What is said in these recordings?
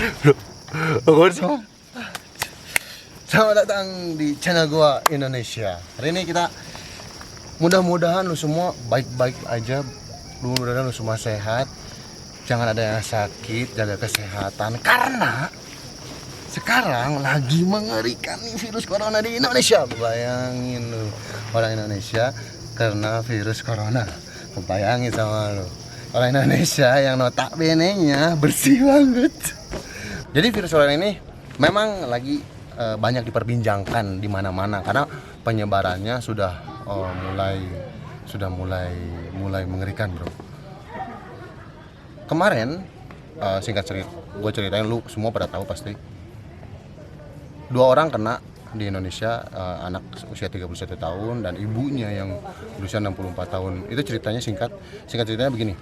Bro, selamat datang di channel gua Indonesia. Hari ini kita mudah-mudahan lu semua baik-baik aja. Mudah-mudahan lu semua sehat. Jangan ada yang sakit, jaga kesehatan karena sekarang lagi mengerikan nih virus corona di Indonesia. Bayangin lu, orang Indonesia karena virus corona. Bayangin sama lu, orang Indonesia yang notabene-nya bersih banget. Jadi virus corona ini memang lagi banyak diperbincangkan di mana-mana karena penyebarannya sudah mulai mengerikan, bro. Kemarin singkat cerita, gue ceritain, lu semua pada tahu pasti. 2 orang kena di Indonesia, anak usia 31 tahun dan ibunya yang berusia 64 tahun. Itu ceritanya singkat ceritanya begini.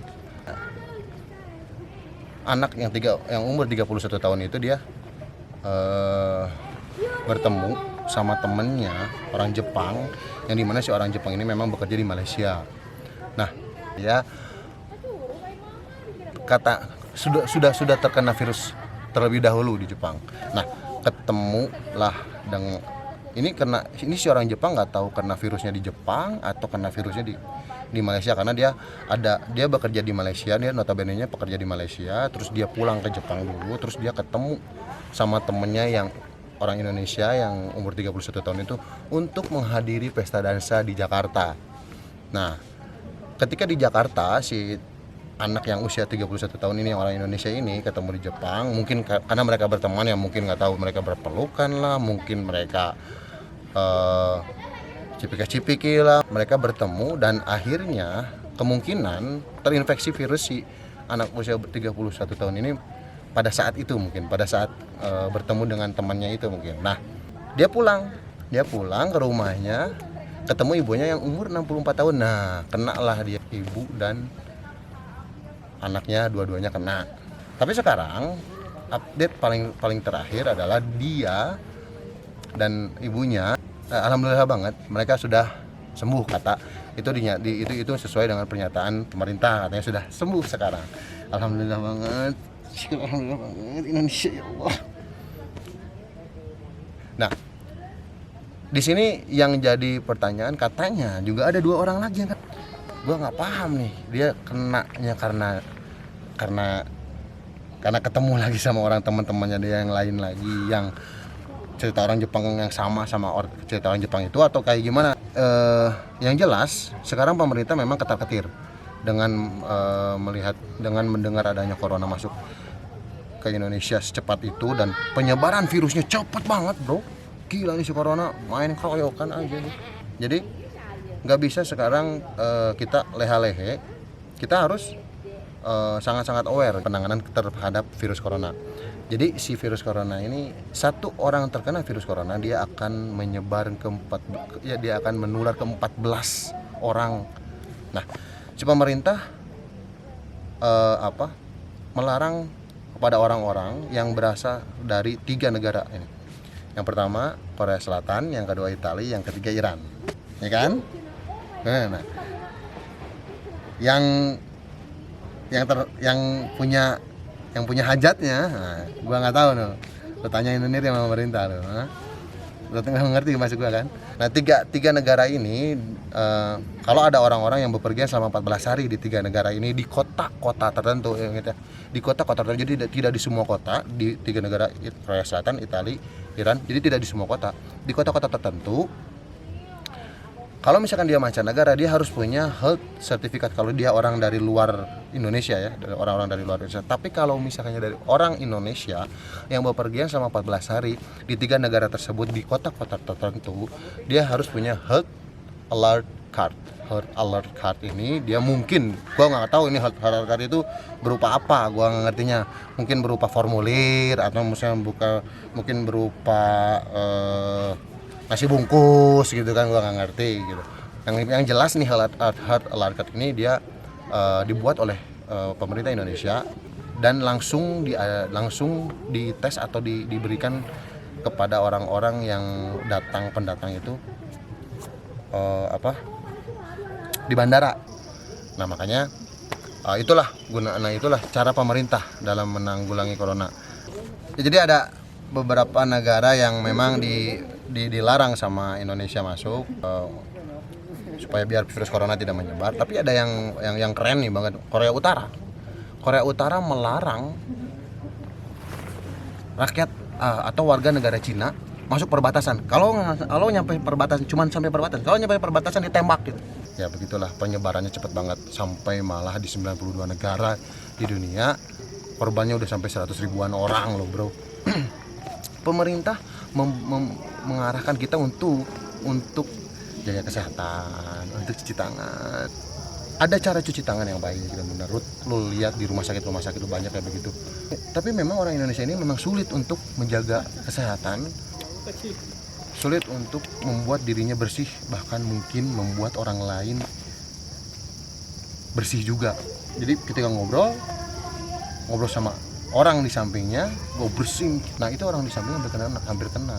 Anak yang umur 31 tahun itu dia bertemu sama temennya orang Jepang, yang dimana si orang Jepang ini memang bekerja di Malaysia. Nah, dia sudah terkena virus terlebih dahulu di Jepang. Nah, ketemulah dengan ini si orang Jepang nggak tahu kena virusnya di Jepang atau kena virusnya di Malaysia, karena dia bekerja di Malaysia, dia notabene-nya pekerja di Malaysia, terus dia pulang ke Jepang dulu, terus dia ketemu sama temennya yang orang Indonesia yang umur 31 tahun itu untuk menghadiri pesta dansa di Jakarta. Nah, ketika di Jakarta si anak yang usia 31 tahun ini, orang Indonesia ini ketemu di Jepang, mungkin karena mereka berteman ya, mungkin nggak tahu mereka berpelukan lah, mungkin mereka cipika-cipiki lah, mereka bertemu dan akhirnya kemungkinan terinfeksi virus si anak usia 31 tahun ini pada saat bertemu dengan temannya itu mungkin. Nah, dia pulang ke rumahnya, ketemu ibunya yang umur 64 tahun. Nah, kena lah dia, ibu dan anaknya dua-duanya kena. Tapi sekarang update paling terakhir adalah dia dan ibunya, alhamdulillah banget, mereka sudah sembuh, kata itu sesuai dengan pernyataan pemerintah, katanya sudah sembuh sekarang. Alhamdulillah banget Indonesia, ya Allah. Nah, di sini yang jadi pertanyaan, katanya juga ada 2 orang lagi yang gua nggak paham nih, dia kenanya karena ketemu lagi sama orang teman-temannya dia yang lain lagi, yang cerita orang Jepang yang sama cerita orang Jepang itu, atau kayak gimana. Yang jelas sekarang pemerintah memang ketar-ketir dengan mendengar adanya corona masuk ke Indonesia secepat itu, dan penyebaran virusnya cepet banget, bro. Gila nih si corona, main keroyokan aja nih. Jadi nggak bisa sekarang kita leha-lehe, kita harus sangat-sangat aware penanganan terhadap virus corona. Jadi si virus corona ini, 1 orang terkena virus corona, dia akan menular ke 14 orang. Nah, si pemerintah melarang kepada orang-orang yang berasal dari 3 negara ini. Yang pertama Korea Selatan, yang kedua Italia, yang ketiga Iran, ya kan? Nah, yang punya hajatnya, nah, gua nggak tahu loh. Lo tanyain ini sama pemerintah loh. Lo nggak ngerti maksud gua kan? Nah, tiga negara ini, kalau ada orang-orang yang bepergian selama 14 hari di 3 negara ini di kota-kota tertentu, ya, di kota-kota tertentu, jadi tidak di semua kota di 3 negara, Korea Selatan, Italia, Iran, jadi tidak di semua kota, di kota-kota tertentu. Kalau misalkan dia mancanegara, dia harus punya health certificate kalau dia orang dari luar Indonesia, ya, orang-orang dari luar Indonesia. Tapi kalau misalnya dari orang Indonesia yang bepergian selama 14 hari di 3 negara tersebut di kota-kota tertentu, dia harus punya health alert card. Health alert card ini dia mungkin, gua nggak tahu ini health alert card itu berupa apa, gua nggak ngertinya. Mungkin berupa formulir, atau mungkin berupa nasi bungkus gitu kan, gua nggak ngerti gitu. Yang jelas nih health alert card ini dia dibuat oleh pemerintah Indonesia dan langsung dites atau diberikan kepada orang-orang yang pendatang itu di bandara. Nah, makanya itulah cara pemerintah dalam menanggulangi corona. Ya, jadi ada beberapa negara yang memang dilarang sama Indonesia masuk supaya biar virus corona tidak menyebar. Tapi ada yang keren nih banget, Korea Utara. Korea Utara melarang rakyat atau warga negara Cina masuk perbatasan. Kalau nyampe perbatasan, cuman sampai perbatasan. Kalau nyampe perbatasan ditembak gitu. Ya begitulah, penyebarannya cepat banget sampai malah di 92 negara di dunia. Korbannya udah sampai 100 ribuan orang loh, bro. Pemerintah mengarahkan kita untuk jaga kesehatan, untuk cuci tangan. Ada cara cuci tangan yang baik, benar. Lu lihat di rumah sakit lu banyak kayak begitu. Tapi memang orang Indonesia ini memang sulit untuk menjaga kesehatan, sulit untuk membuat dirinya bersih, bahkan mungkin membuat orang lain bersih juga. Jadi ketika ngobrol sama orang di sampingnya, gue bersin. Nah itu orang di sampingnya hampir kena.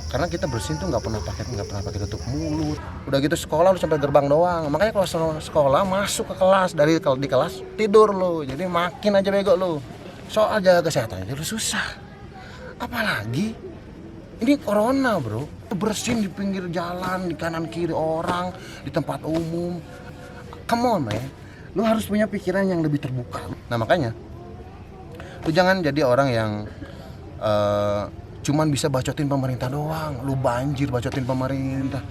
Karena kita bersin tuh nggak pernah pakai tutup mulut. Udah gitu sekolah lu sampai gerbang doang. Makanya kalau sekolah masuk ke kelas, di kelas tidur lu. Jadi makin aja bego lu. Soal jaga kesehatan itu susah. Apalagi ini corona, bro. Bersin di pinggir jalan, di kanan kiri orang, di tempat umum. Come on, man. Lu harus punya pikiran yang lebih terbuka. Nah makanya lu jangan jadi orang yang cuman bisa bacotin pemerintah doang. Lu banjir bacotin pemerintah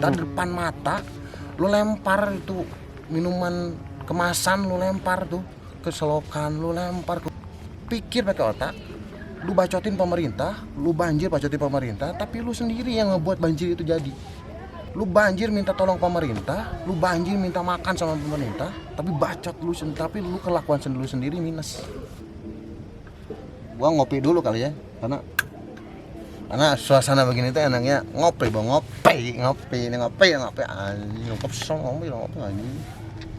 di depan mata. Lu lempar itu minuman kemasan, lu lempar tuh ke selokan, lu lempar ke... Pikir pakai otak. Lu bacotin pemerintah, lu banjir bacotin pemerintah, tapi lu sendiri yang ngebuat banjir itu jadi. Lu banjir minta tolong pemerintah, lu banjir minta makan sama pemerintah, tapi bacot lu sendiri, tapi lu kelakuan sendiri minus. Gua ngopi dulu kali ya, karena suasana begini tuh enaknya ngopi anjing, ngopi anjing,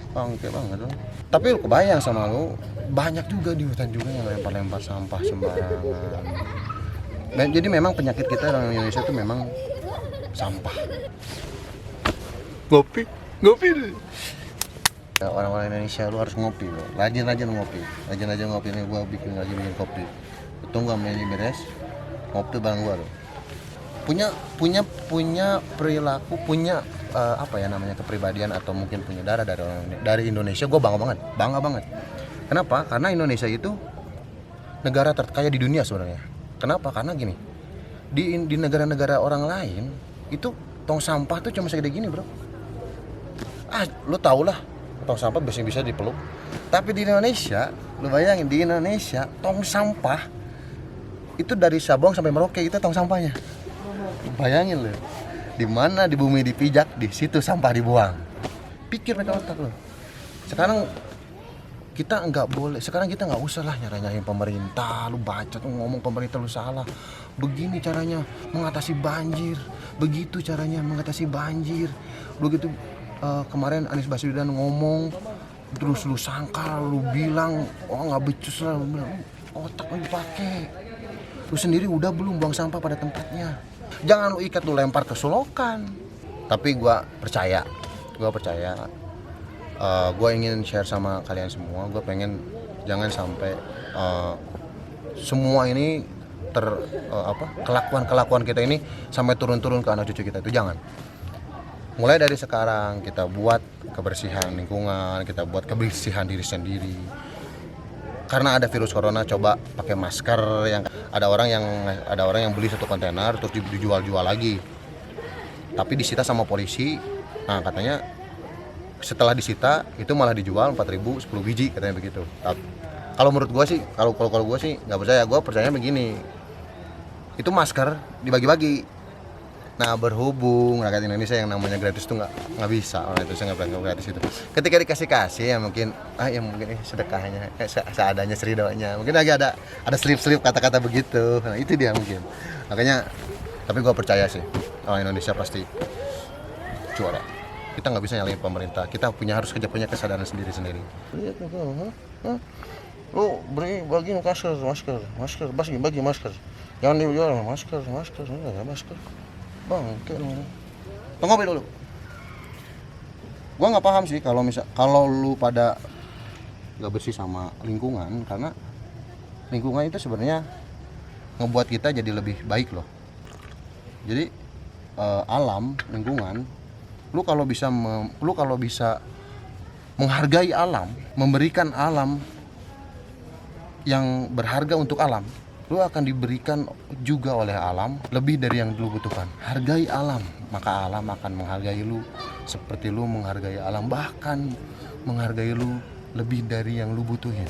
bangke banget loh. Tapi lu kebayang sama lu, banyak juga di hutan juga yang lempar sampah sembarangan. Dan jadi memang penyakit kita orang Indonesia tuh memang sampah. Ngopi dulu. Ya, orang-orang Indonesia lu harus ngopi lo, rajin ngopi nih. Gua bikin kopi. Tunggu sampai ini beres, ngopi bareng gua lo. Punya perilaku, kepribadian atau mungkin punya darah dari Indonesia. Gua bangga banget. Kenapa? Karena Indonesia itu negara terkaya di dunia sebenarnya. Kenapa? Karena gini, di negara-negara orang lain itu tong sampah tuh cuma segede gini, bro. Lu tau lah, tong sampah bisa dipeluk. Tapi di Indonesia, lu bayangin, di Indonesia tong sampah itu dari Sabang sampai Merauke itu tong sampahnya. Bayangin lu, di mana di bumi dipijak, di situ sampah dibuang. Pikir pakai otak lu. Sekarang kita nggak usah lah nyarain pemerintah. Lu bacot, lu ngomong pemerintah lu salah. Begini caranya mengatasi banjir, begitu caranya mengatasi banjir. Begitu kemarin Anies Baswedan ngomong, terus lu sangkal, lu bilang nggak becus lah, lu bilang otak lu dipakai. Lu sendiri udah belum buang sampah pada tempatnya? Jangan lu ikat, lu lempar ke selokan. Tapi gua percaya, gue ingin share sama kalian semua. Gue pengen jangan sampai semua ini kelakuan kita ini sampai turun ke anak cucu kita. Itu jangan. Mulai dari sekarang kita buat kebersihan lingkungan, kita buat kebersihan diri sendiri. Karena ada virus corona, coba pakai masker. Yang ada orang yang beli satu kontainer terus dijual lagi, tapi disita sama polisi. Nah katanya setelah disita itu malah dijual 4.000 10 biji katanya begitu. Kalau menurut gue sih, kalau gue sih nggak percaya. Gue percaya begini, itu masker dibagi-bagi. Nah berhubung rakyat Indonesia yang namanya gratis tuh nggak bisa, orang itu nggak pernah gratis itu. Ketika dikasih ya mungkin sedekahnya seadanya seridonya, mungkin lagi ada selip kata-kata begitu. Nah itu dia mungkin. Makanya, tapi gue percaya sih orang Indonesia pasti juara. Kita nggak bisa nyalain pemerintah, kita harus punya kesadaran sendiri. Lihat lu bagi masker, bagi masker, jangan dijual masker, bangke lu. Ngopi dulu. Gua nggak paham sih kalau lu pada nggak bersih sama lingkungan, karena lingkungan itu sebenarnya ngebuat kita jadi lebih baik loh. Jadi alam, lingkungan, lu kalau bisa menghargai alam, memberikan alam yang berharga untuk alam, lu akan diberikan juga oleh alam lebih dari yang lu butuhkan. Hargai alam, maka alam akan menghargai lu seperti lu menghargai alam, bahkan menghargai lu lebih dari yang lu butuhin.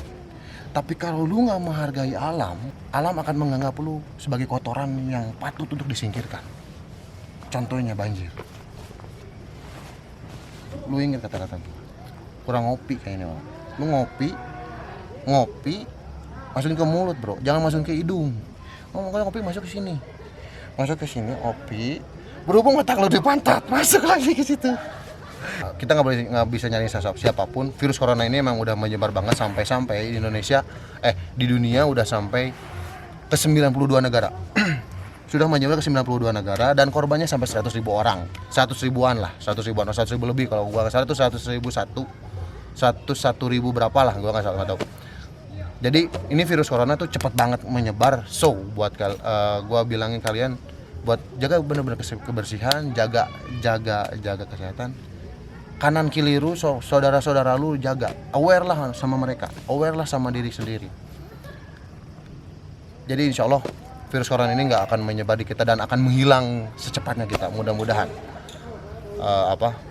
Tapi kalau lu nggak menghargai alam, alam akan menganggap lu sebagai kotoran yang patut untuk disingkirkan. Contohnya banjir. Lu ingat kata-kata gue, kurang ngopi kayaknya. Lu ngopi masukin ke mulut bro, jangan masukin ke hidung. Kalau ngopi masuk ke sini, ngopi, berhubung otak lu di pantat, masuk lagi ke situ. Kita nggak bisa nyari siapapun. Virus corona ini emang udah menyebar banget sampai di Indonesia, di dunia udah sampai ke 92 negara. Sudah menyebar ke 92 negara dan korbannya sampai 100.000 orang. 100 ribuan, 100 ribu lebih kalau gua nggak salah itu 100.000 berapa lah, gua nggak tahu. Jadi ini virus corona tuh cepat banget menyebar. So buat gua bilangin kalian buat jaga benar-benar kebersihan, jaga kesehatan. Kanan keliru saudara-saudara lu jaga, aware lah sama mereka, aware lah sama diri sendiri. Jadi insya Allah virus corona ini nggak akan menyebar di kita dan akan menghilang secepatnya kita. Mudah-mudahan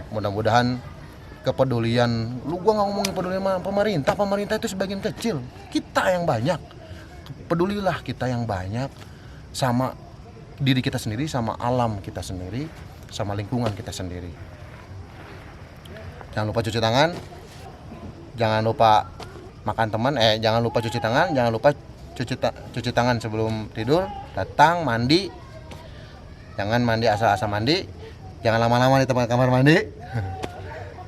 mudah-mudahan kepedulian gua nggak ngomongin pedulian pemerintah itu sebagian kecil, kita yang banyak. Pedulilah kita yang banyak sama diri kita sendiri, sama alam kita sendiri, sama lingkungan kita sendiri. Jangan lupa cuci tangan, jangan lupa makan teman, jangan lupa cuci tangan, jangan lupa cuci tangan sebelum tidur, datang mandi, jangan mandi asal-asal mandi, jangan lama-lama di tempat kamar mandi,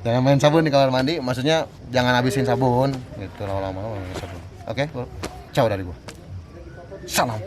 jangan main sabun di kamar mandi, maksudnya jangan habisin sabun, gitu lama-lama sabun. Oke, ciao dari gua, salam.